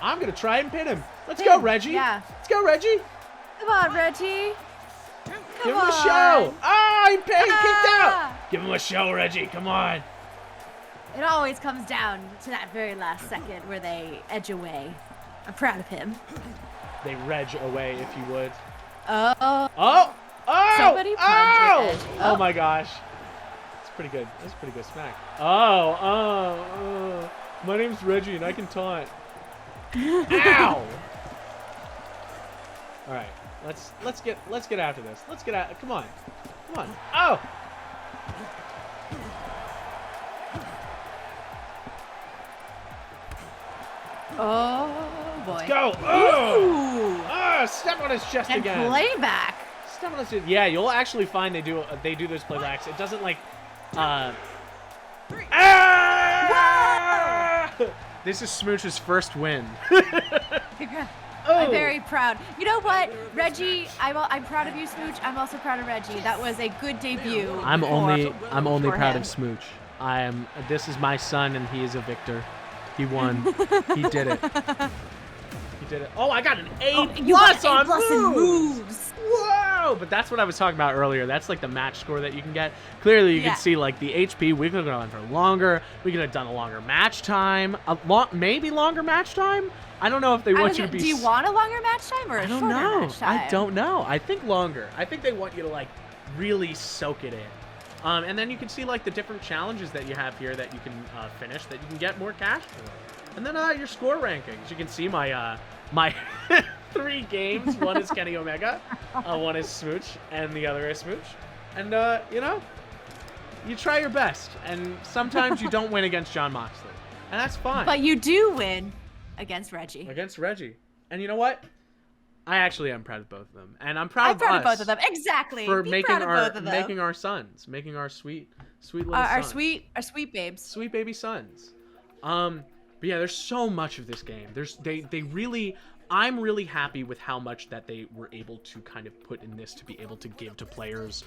[SPEAKER 2] I'm gonna try and pin him. Let's go, Reggie.
[SPEAKER 1] Yeah.
[SPEAKER 2] Let's go, Reggie.
[SPEAKER 1] Come on, Reggie.
[SPEAKER 2] Give him a show. Oh, he kicked out. Give him a show, Reggie. Come on.
[SPEAKER 1] It always comes down to that very last second where they edge away. I'm proud of him.
[SPEAKER 2] They reg away, if you would.
[SPEAKER 1] Oh.
[SPEAKER 2] Oh! Oh!
[SPEAKER 1] Somebody
[SPEAKER 2] oh!
[SPEAKER 1] edge.
[SPEAKER 2] Oh my gosh. That's pretty good. That's a pretty good smack. Oh. My name's Reggie and I can taunt. Ow! All right. Let's get after this. Let's get out. Come on. Come on. Oh!
[SPEAKER 1] Oh boy.
[SPEAKER 2] Let's go. Oh! Oh, step on his chest
[SPEAKER 1] And
[SPEAKER 2] again.
[SPEAKER 1] playback.
[SPEAKER 2] Step on his chest. Yeah, you'll actually find they do those playbacks. It doesn't like Ah! This is Smooch's first win.
[SPEAKER 1] I'm very proud. You know what, Reggie? I'm proud of you, Smooch. I'm also proud of Reggie. That was a good debut.
[SPEAKER 2] I'm only proud
[SPEAKER 1] him.
[SPEAKER 2] of Smooch. This is my son, and he is a victor. He won. He did it. He did it. Oh, I got an A+ on moves. Whoa! But that's what I was talking about earlier. That's like the match score that you can get. Clearly, you can see like the HP. We could have gone for longer. We could have done a longer match time. Maybe longer match time. I don't know if they want you to be.
[SPEAKER 1] Do you want a longer match time or a shorter match time?
[SPEAKER 2] I don't know. I think longer. I think they want you to like really soak it in. And then you can see like the different challenges that you have here that you can finish that you can get more cash for. And then your score rankings. You can see my my 3 games. One is Kenny Omega, one is Smooch, and the other is Smooch. And you know, you try your best, and sometimes you don't win against Jon Moxley, and that's fine.
[SPEAKER 1] But you do win against Reggie.
[SPEAKER 2] Against Reggie. And you know what? I actually am proud of both of them, and I'm proud of us.
[SPEAKER 1] I'm proud of both of them. Exactly.
[SPEAKER 2] For
[SPEAKER 1] Be
[SPEAKER 2] making
[SPEAKER 1] proud of
[SPEAKER 2] making our sons, making our sweet little
[SPEAKER 1] our
[SPEAKER 2] sons.
[SPEAKER 1] sweet babes.
[SPEAKER 2] Sweet baby sons. But yeah, there's so much of this game. They really, I'm really happy with how much that they were able to kind of put in this to be able to give to players,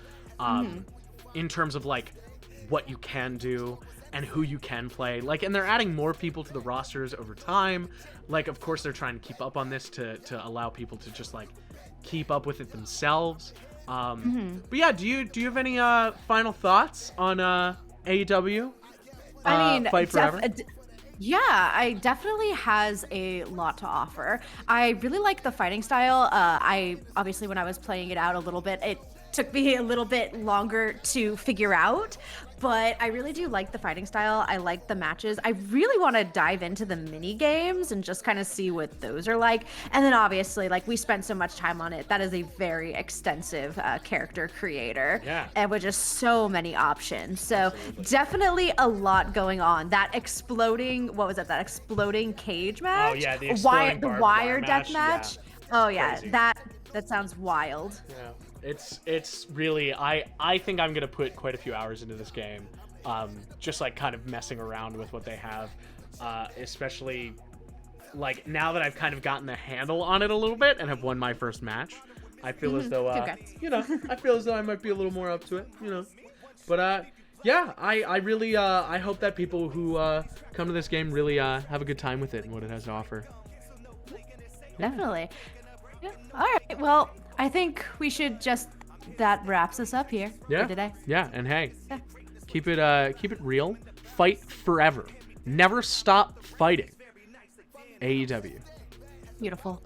[SPEAKER 2] in terms of like what you can do and who you can play. Like, and they're adding more people to the rosters over time. Like, of course, they're trying to keep up on this to allow people to just like keep up with it themselves. But yeah, do you have any final thoughts on AEW?
[SPEAKER 1] I mean,
[SPEAKER 2] Fight Forever.
[SPEAKER 1] Yeah, I definitely has a lot to offer. I really like the fighting style. I obviously, when I was playing it out a little bit, it took me a little bit longer to figure out, but I really do like the fighting style. I like the matches. I really want to dive into the mini games and just kind of see what those are like. And then obviously, like, we spent so much time on it. That is a very extensive character creator.
[SPEAKER 2] Yeah.
[SPEAKER 1] And with just so many options. So definitely a lot going on. That exploding, what was it? That exploding cage match?
[SPEAKER 2] Oh yeah, the exploding
[SPEAKER 1] the
[SPEAKER 2] barbed
[SPEAKER 1] wire
[SPEAKER 2] wire
[SPEAKER 1] death match.
[SPEAKER 2] Yeah.
[SPEAKER 1] Oh yeah,
[SPEAKER 2] Crazy.
[SPEAKER 1] that sounds wild.
[SPEAKER 2] Yeah. It's really, I think I'm gonna put quite a few hours into this game, just like kind of messing around with what they have, especially like now that I've kind of gotten the handle on it a little bit and have won my first match. I feel as though
[SPEAKER 1] Congrats.
[SPEAKER 2] you know, I feel as though I might be a little more up to it, you know. But Yeah, I really I hope that people who come to this game really have a good time with it and what it has to offer.
[SPEAKER 1] Definitely. Yeah. All right. Well, I think we should that wraps us up here for today.
[SPEAKER 2] Yeah, and hey, keep it real. Fight forever. Never stop fighting. AEW.
[SPEAKER 1] Beautiful.